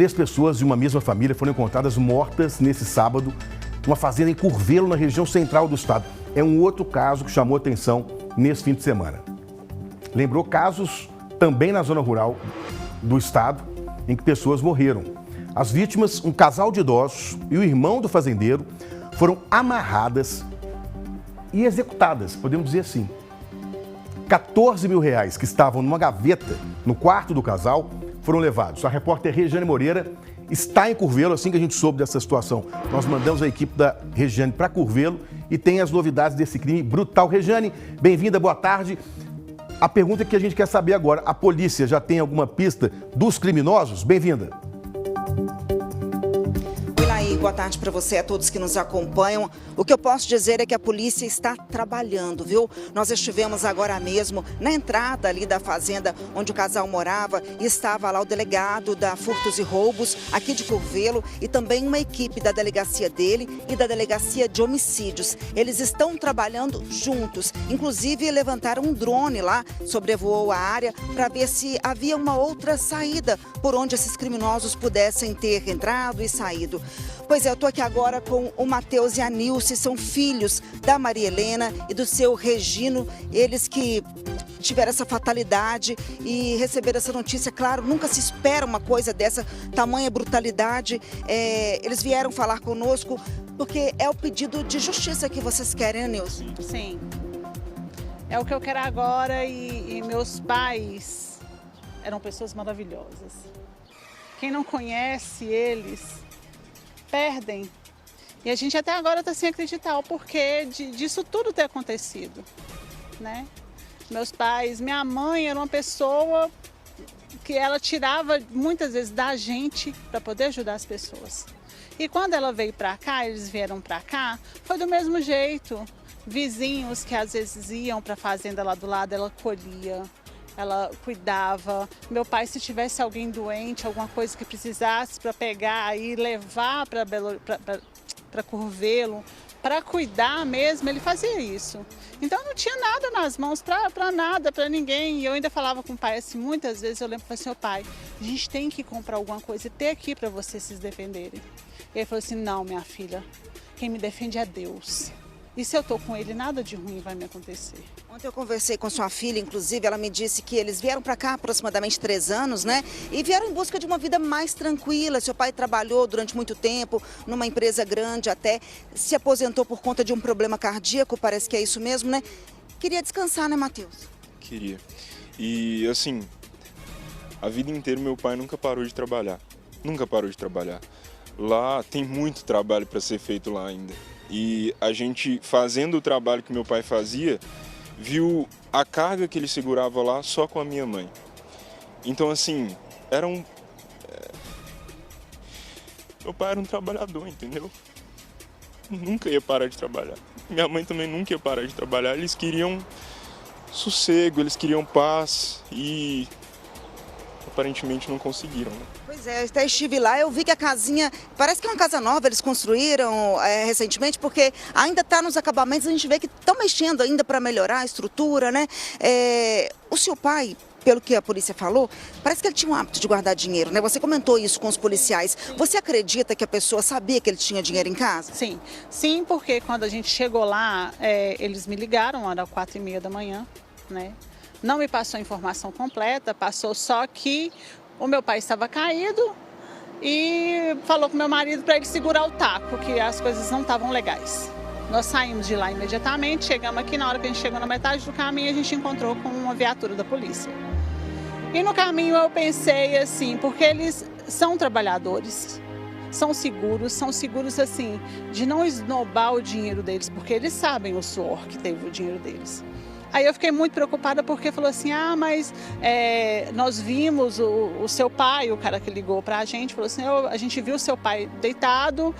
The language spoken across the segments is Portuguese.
3 pessoas de uma mesma família foram encontradas mortas nesse sábado, numa fazenda em Curvelo, na região central do estado. É um outro caso que chamou atenção nesse fim de semana. Lembrou casos também na zona rural do estado, em que pessoas morreram. As vítimas, um casal de idosos e o irmão do fazendeiro, foram amarradas e executadas, podemos dizer assim. 14 mil reais que estavam numa gaveta no quarto do casal foram levados. A repórter Regiane Moreira está em Curvelo. Assim que a gente soube dessa situação, nós mandamos a equipe da Regiane para Curvelo e tem as novidades desse crime brutal. Regiane, bem-vinda, boa tarde. A pergunta que a gente quer saber agora, a polícia já tem alguma pista dos criminosos? Bem-vinda. Boa tarde para você e a todos que nos acompanham. O que eu posso dizer é que a polícia está trabalhando, viu? Nós estivemos agora mesmo na entrada ali da fazenda onde o casal morava e estava lá o delegado da Furtos e Roubos aqui de Curvelo e também uma equipe da delegacia dele e da delegacia de homicídios. Eles estão trabalhando juntos, inclusive levantaram um drone lá, sobrevoou a área para ver se havia uma outra saída por onde esses criminosos pudessem ter entrado e saído. Pois é, eu estou aqui agora com o Matheus e a Nilce, são filhos da Maria Helena e do seu Regino, eles que tiveram essa fatalidade e receberam essa notícia. Claro, nunca se espera uma coisa dessa, tamanha brutalidade. Eles vieram falar conosco porque é o pedido de justiça que vocês querem, né, Nilce? Sim, é o que eu quero agora e meus pais eram pessoas maravilhosas. Quem não conhece eles perdem. E a gente até agora está sem acreditar o porquê disso tudo ter acontecido, né? Meus pais, minha mãe era uma pessoa que ela tirava muitas vezes da gente para poder ajudar as pessoas. E quando ela veio para cá, eles vieram para cá, foi do mesmo jeito. Vizinhos que às vezes iam para a fazenda lá do lado, ela colhia. Ela cuidava. Meu pai, se tivesse alguém doente, alguma coisa que precisasse para pegar e levar para Curvelo, para cuidar mesmo, ele fazia isso. Então não tinha nada nas mãos para nada, para ninguém. E eu ainda falava com o pai assim, muitas vezes eu lembro para seu pai, a gente tem que comprar alguma coisa e ter aqui para vocês se defenderem. E ele falou assim, não, minha filha, quem me defende é Deus. E se eu estou com ele, nada de ruim vai me acontecer. Ontem eu conversei com sua filha, inclusive, ela me disse que eles vieram para cá há aproximadamente 3 anos, né? E vieram em busca de uma vida mais tranquila. Seu pai trabalhou durante muito tempo numa empresa grande, até se aposentou por conta de um problema cardíaco, parece que é isso mesmo, né? Queria descansar, né, Matheus? Queria. E, assim, a vida inteira meu pai nunca parou de trabalhar. Nunca parou de trabalhar. Lá tem muito trabalho para ser feito lá ainda. E a gente, fazendo o trabalho que meu pai fazia, viu a carga que ele segurava lá só com a minha mãe. Então, assim, meu pai era um trabalhador, entendeu? Nunca ia parar de trabalhar. Minha mãe também nunca ia parar de trabalhar. Eles queriam sossego, eles queriam paz e aparentemente não conseguiram, né? Pois é, eu até estive lá, eu vi que a casinha, parece que é uma casa nova, eles construíram recentemente, porque ainda está nos acabamentos, a gente vê que estão mexendo ainda para melhorar a estrutura, né? O seu pai, pelo que a polícia falou, parece que ele tinha um hábito de guardar dinheiro, né? Você comentou isso com os policiais. Você acredita que a pessoa sabia que ele tinha dinheiro em casa? Sim, sim, porque quando a gente chegou lá, eles me ligaram, era 4h30 da manhã, né? Não me passou a informação completa, passou só que o meu pai estava caído e falou com meu marido para ele segurar o taco, que as coisas não estavam legais. Nós saímos de lá imediatamente, chegamos aqui, na hora que a gente chegou na metade do caminho, a gente encontrou com uma viatura da polícia. E no caminho eu pensei assim, porque eles são trabalhadores, são seguros assim, de não esnobar o dinheiro deles, porque eles sabem o suor que teve o dinheiro deles. Aí eu fiquei muito preocupada porque falou assim, mas nós vimos o seu pai, o cara que ligou pra gente, falou assim, a gente viu o seu pai deitado,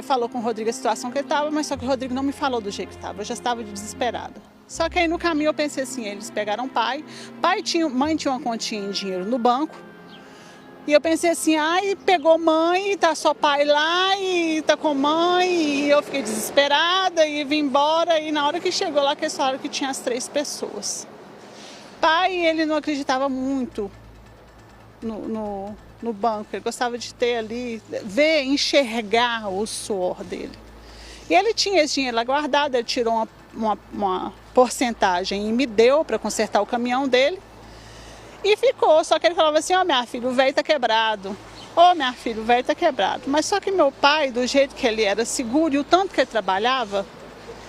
falou com o Rodrigo a situação que ele estava, mas só que o Rodrigo não me falou do jeito que estava, eu já estava desesperada. Só que aí no caminho eu pensei assim, eles pegaram mãe tinha uma continha em dinheiro no banco, e eu pensei assim, pegou mãe, tá só pai lá e tá com mãe, e eu fiquei desesperada e vim embora, e na hora que chegou lá, que eles falaram que tinha as 3 pessoas. Pai, ele não acreditava muito no banco, ele gostava de ter ali, ver, enxergar o suor dele. E ele tinha esse dinheiro lá guardado, ele tirou uma porcentagem e me deu para consertar o caminhão dele. E ficou, só que ele falava assim, ó, minha filha, o velho tá quebrado. Ô, minha filha, o velho tá quebrado. Mas só que meu pai, do jeito que ele era seguro e o tanto que ele trabalhava,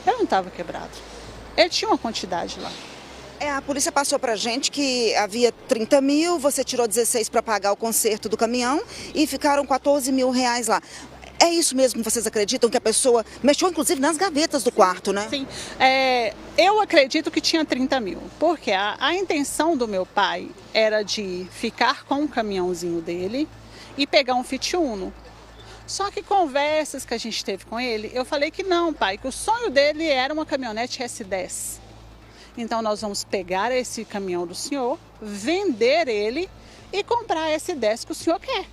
ele não estava quebrado. Ele tinha uma quantidade lá. A polícia passou pra gente que havia 30 mil, você tirou 16 para pagar o conserto do caminhão e ficaram 14 mil reais lá. É isso mesmo que vocês acreditam, que a pessoa mexeu inclusive nas gavetas do quarto, né? Sim, eu acredito que tinha 30 mil, porque a intenção do meu pai era de ficar com o caminhãozinho dele e pegar um Fiat Uno. Só que conversas que a gente teve com ele, eu falei que não, pai, que o sonho dele era uma caminhonete S10. Então nós vamos pegar esse caminhão do senhor, vender ele e comprar esse S10 que o senhor quer.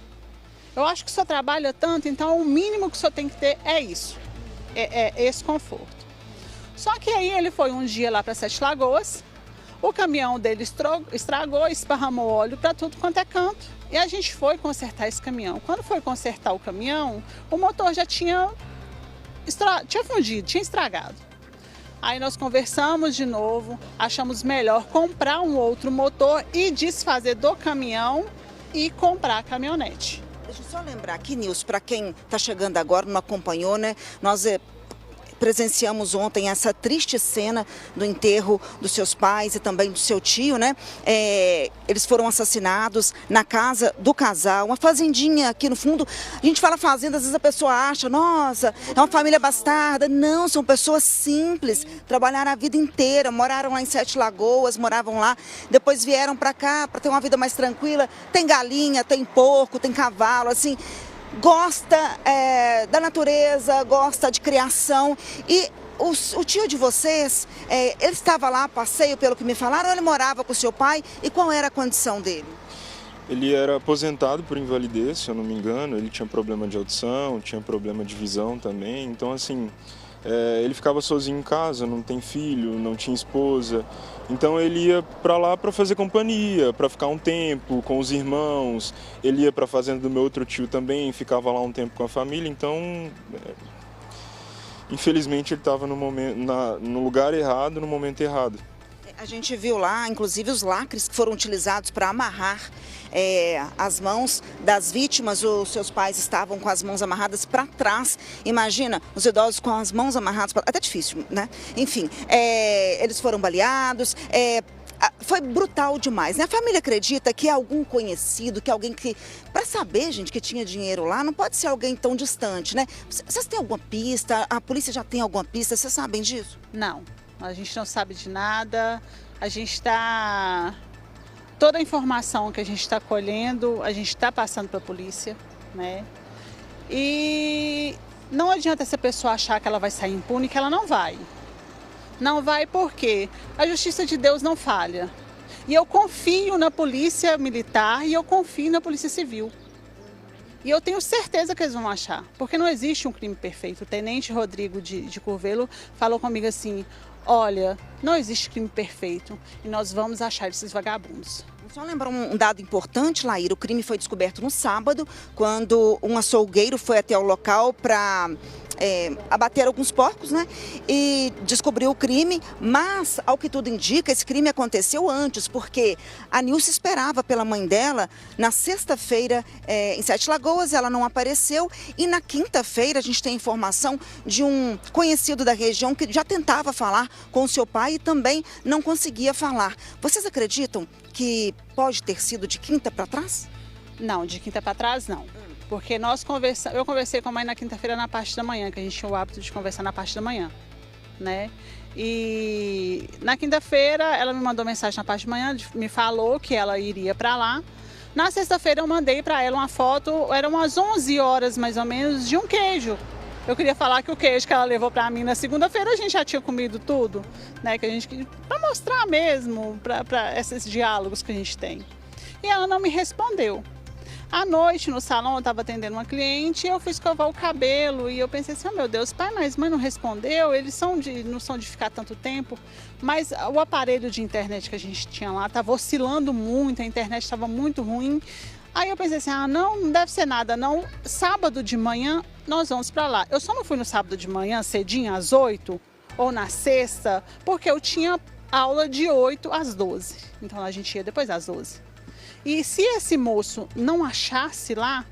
Eu acho que o senhor trabalha tanto, então o mínimo que o senhor tem que ter é isso, é esse conforto. Só que aí ele foi um dia lá para Sete Lagoas, o caminhão dele estragou, esparramou óleo para tudo quanto é canto. E a gente foi consertar esse caminhão. Quando foi consertar o caminhão, o motor já tinha fundido, tinha estragado. Aí nós conversamos de novo, achamos melhor comprar um outro motor e desfazer do caminhão e comprar a caminhonete. Deixa eu só lembrar aqui, Nilson, para quem está chegando agora, não acompanhou, né? Nós presenciamos ontem essa triste cena do enterro dos seus pais e também do seu tio, né? Eles foram assassinados na casa do casal, uma fazendinha aqui no fundo. A gente fala fazenda, às vezes a pessoa acha, nossa, é uma família bastarda. Não, são pessoas simples, trabalharam a vida inteira, moraram lá em Sete Lagoas, moravam lá, depois vieram para cá para ter uma vida mais tranquila. Tem galinha, tem porco, tem cavalo, assim... Gosta da natureza, gosta de criação. E o tio de vocês, ele estava lá a passeio, pelo que me falaram, ou ele morava com o seu pai? E qual era a condição dele? Ele era aposentado por invalidez, se eu não me engano. Ele tinha problema de audição, tinha problema de visão também. Então, assim, ele ficava sozinho em casa, não tem filho, não tinha esposa. Então ele ia para lá para fazer companhia, para ficar um tempo com os irmãos. Ele ia para a fazenda do meu outro tio também, ficava lá um tempo com a família. Então, infelizmente, ele estava no lugar errado, no momento errado. A gente viu lá, inclusive, os lacres que foram utilizados para amarrar as mãos das vítimas. Os seus pais estavam com as mãos amarradas para trás. Imagina, os idosos com as mãos amarradas para... Até difícil, né? Enfim, eles foram baleados. Foi brutal demais, né? A família acredita que é algum conhecido, que é alguém que... Para saber, gente, que tinha dinheiro lá, não pode ser alguém tão distante, né? Vocês têm alguma pista? A polícia já tem alguma pista? Vocês sabem disso? Não. A gente não sabe de nada, a gente está... Toda a informação que a gente está colhendo, a gente está passando para a polícia, né? E não adianta essa pessoa achar que ela vai sair impune, que ela não vai. Não vai porque a justiça de Deus não falha. E eu confio na polícia militar e eu confio na polícia civil. E eu tenho certeza que eles vão achar, porque não existe um crime perfeito. O tenente Rodrigo de Curvelo falou comigo assim, olha, não existe crime perfeito e nós vamos achar esses vagabundos. Só lembrar um dado importante, Laíra, o crime foi descoberto no sábado, quando um açougueiro foi até o local para abater alguns porcos, né? E descobriu o crime, mas, ao que tudo indica, esse crime aconteceu antes, porque a Nilce esperava pela mãe dela na sexta-feira em Sete Lagoas, ela não apareceu, e na quinta-feira a gente tem informação de um conhecido da região que já tentava falar com o seu pai e também não conseguia falar. Vocês acreditam que pode ter sido de quinta para trás? Não, de quinta para trás não. Porque eu conversei com a mãe na quinta-feira na parte da manhã, que a gente tinha o hábito de conversar na parte da manhã, né? E na quinta-feira ela me mandou mensagem na parte de manhã, me falou que ela iria para lá. Na sexta-feira eu mandei para ela uma foto, eram umas 11 horas mais ou menos, de um queijo. Eu queria falar que o queijo que ela levou para mim na segunda-feira a gente já tinha comido tudo, né? Para mostrar mesmo, para esses diálogos que a gente tem. E ela não me respondeu. À noite, no salão, eu estava atendendo uma cliente e eu fui escovar o cabelo. E eu pensei assim, oh, meu Deus, pai, mas mãe não respondeu, eles não são de ficar tanto tempo. Mas o aparelho de internet que a gente tinha lá estava oscilando muito, a internet estava muito ruim. Aí eu pensei assim, não deve ser nada, não. Sábado de manhã nós vamos para lá. Eu só não fui no sábado de manhã, cedinho, às 8, ou na sexta, porque eu tinha aula de 8 às 12. Então a gente ia depois das 12. E se esse moço não achasse lá,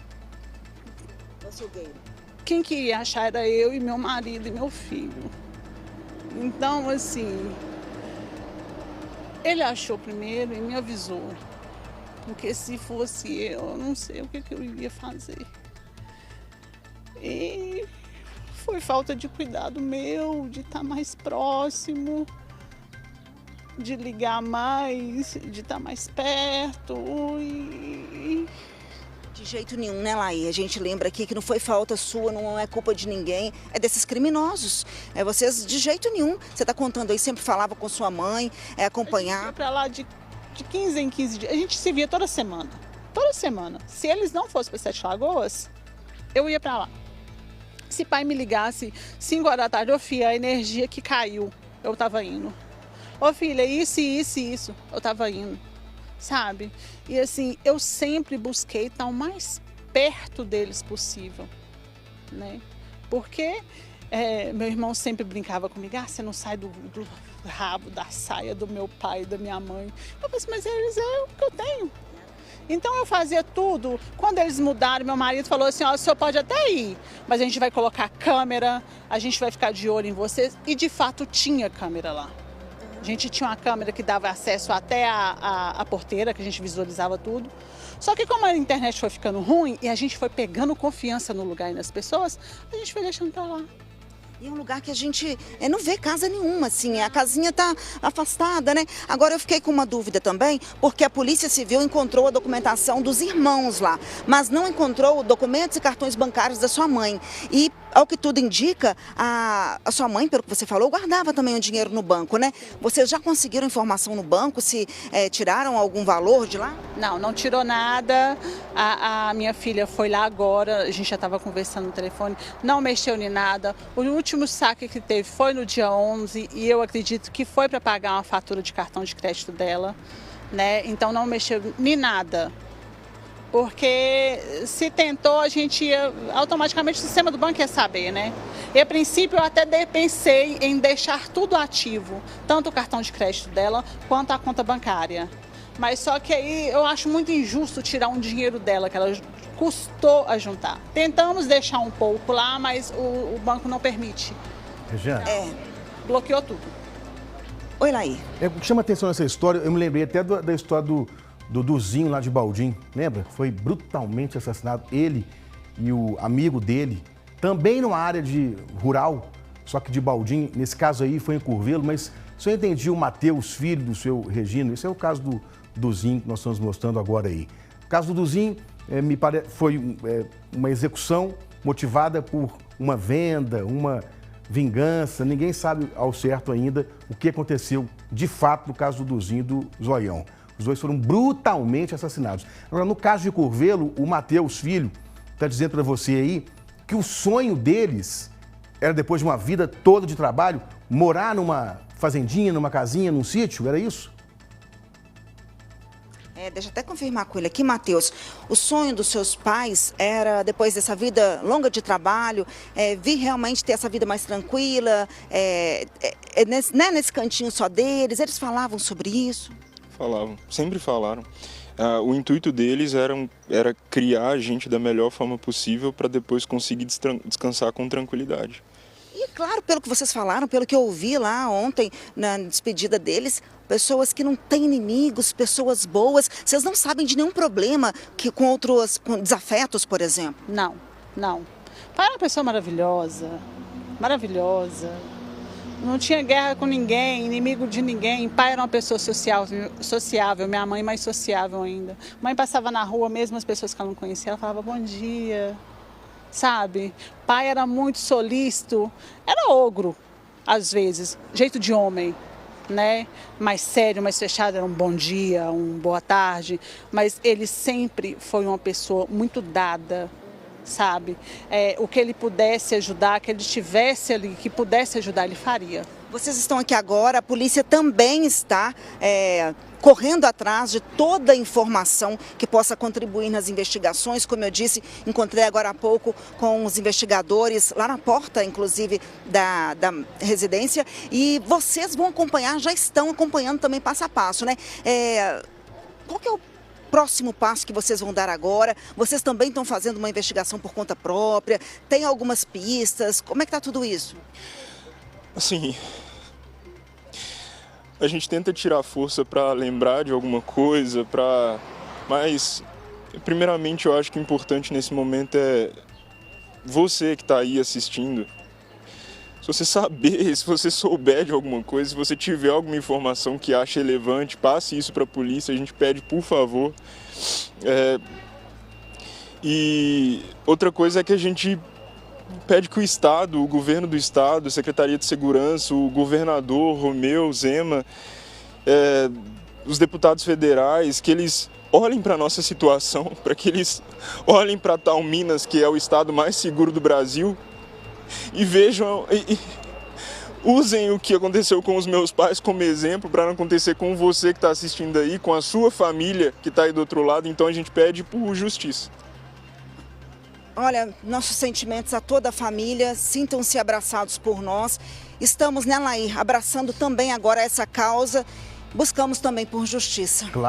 quem que ia achar era eu e meu marido e meu filho. Então, assim, ele achou primeiro e me avisou. Porque se fosse eu não sei o que eu ia fazer. E foi falta de cuidado meu, de estar mais próximo, de ligar mais, de estar mais perto. De jeito nenhum, né, Laí? A gente lembra aqui que não foi falta sua, não é culpa de ninguém, é desses criminosos. Vocês, de jeito nenhum. Você está contando aí, sempre falava com sua mãe, acompanhar. A gente ia para lá de 15 em 15 dias. A gente se via toda semana. Toda semana. Se eles não fossem para Sete Lagoas, eu ia para lá. Se pai me ligasse 5 horas da tarde, ô filha, a energia que caiu, eu estava indo. Ô filha, isso, eu estava indo. Sabe? E assim, eu sempre busquei estar o mais perto deles possível, né? Porque meu irmão sempre brincava comigo, você não sai do rabo, da saia do meu pai e da minha mãe. Eu pensei, mas eles é o que eu tenho. Então eu fazia tudo. Quando eles mudaram, meu marido falou assim, o senhor pode até ir, mas a gente vai colocar câmera, a gente vai ficar de olho em vocês. E de fato tinha câmera lá. A gente tinha uma câmera que dava acesso até a porteira, que a gente visualizava tudo. Só que como a internet foi ficando ruim e a gente foi pegando confiança no lugar e nas pessoas, a gente foi deixando pra lá. E é um lugar que a gente não vê casa nenhuma, assim, a casinha tá afastada, né? Agora eu fiquei com uma dúvida também, porque a Polícia Civil encontrou a documentação dos irmãos lá, mas não encontrou documentos e cartões bancários da sua mãe. E, ao que tudo indica, a sua mãe, pelo que você falou, guardava também o dinheiro no banco, né? Vocês já conseguiram informação no banco, se tiraram algum valor de lá? Não tirou nada. A minha filha foi lá agora, a gente já estava conversando no telefone, não mexeu em nada. O último saque que teve foi no dia 11 e eu acredito que foi para pagar uma fatura de cartão de crédito dela, né? Então não mexeu em nada. Porque se tentou, a gente ia, automaticamente o sistema do banco ia saber, né? E a princípio eu até pensei em deixar tudo ativo, tanto o cartão de crédito dela quanto a conta bancária. Mas só que aí eu acho muito injusto tirar um dinheiro dela, que ela custou a juntar. Tentamos deixar um pouco lá, mas o banco não permite. Regiane? Bloqueou tudo. Oi, Laí. O que chama atenção nessa história, eu me lembrei até da história do Duzinho lá de Baldim, lembra? Foi brutalmente assassinado, ele e o amigo dele, também numa área rural, só que de Baldim, nesse caso aí foi em Curvelo, mas se eu entendi o Matheus, filho do seu Regino, esse é o caso do Duzinho que nós estamos mostrando agora aí. O caso do Duzinho me parece foi uma execução motivada por uma venda, uma vingança, ninguém sabe ao certo ainda o que aconteceu de fato no caso do Duzinho e do Zoião. Os dois foram brutalmente assassinados. Agora, no caso de Curvelo, o Matheus, filho, está dizendo para você aí que o sonho deles era, depois de uma vida toda de trabalho, morar numa fazendinha, numa casinha, num sítio, era isso? Deixa eu até confirmar com ele aqui, Matheus. O sonho dos seus pais era, depois dessa vida longa de trabalho, vir realmente ter essa vida mais tranquila, nesse cantinho só deles. Eles falavam sobre isso? Falavam, sempre falaram. O intuito deles era criar a gente da melhor forma possível para depois conseguir descansar com tranquilidade. E claro, pelo que vocês falaram, pelo que eu ouvi lá ontem, na despedida deles, pessoas que não têm inimigos, pessoas boas. Vocês não sabem de nenhum problema com desafetos, por exemplo? Não. Pai era uma pessoa maravilhosa. Não tinha guerra com ninguém, inimigo de ninguém. Pai era uma pessoa sociável, minha mãe mais sociável ainda. Mãe passava na rua, mesmo as pessoas que ela não conhecia, ela falava bom dia, sabe? Pai era muito solícito, era ogro, às vezes, jeito de homem, né? Mais sério, mais fechado, era um bom dia, um boa tarde. Mas ele sempre foi uma pessoa muito dada, sabe? O que ele pudesse ajudar, que ele estivesse ali, que pudesse ajudar, ele faria. Vocês estão aqui agora, a polícia também está correndo atrás de toda a informação que possa contribuir nas investigações. Como eu disse, encontrei agora há pouco com os investigadores lá na porta, inclusive, da residência. E vocês vão acompanhar, já estão acompanhando também passo a passo, né? Qual que é o próximo passo que vocês vão dar agora? Vocês também estão fazendo uma investigação por conta própria? Tem algumas pistas? Como é que está tudo isso? Assim, a gente tenta tirar força para lembrar de alguma coisa, mas primeiramente eu acho que o importante nesse momento é você que está aí assistindo. Se você saber, se você souber de alguma coisa, se você tiver alguma informação que acha relevante, passe isso para a polícia, a gente pede por favor. E outra coisa é que a gente pede que o Estado, o governo do Estado, a Secretaria de Segurança, o governador Romeu Zema, os deputados federais, que eles olhem para a nossa situação, para que eles olhem para tal Minas, que é o estado mais seguro do Brasil, e vejam, usem o que aconteceu com os meus pais como exemplo para não acontecer com você que está assistindo aí, com a sua família que está aí do outro lado. Então a gente pede por justiça. Olha, nossos sentimentos a toda a família, sintam-se abraçados por nós. Estamos, né, Lair, abraçando também agora essa causa, buscamos também por justiça.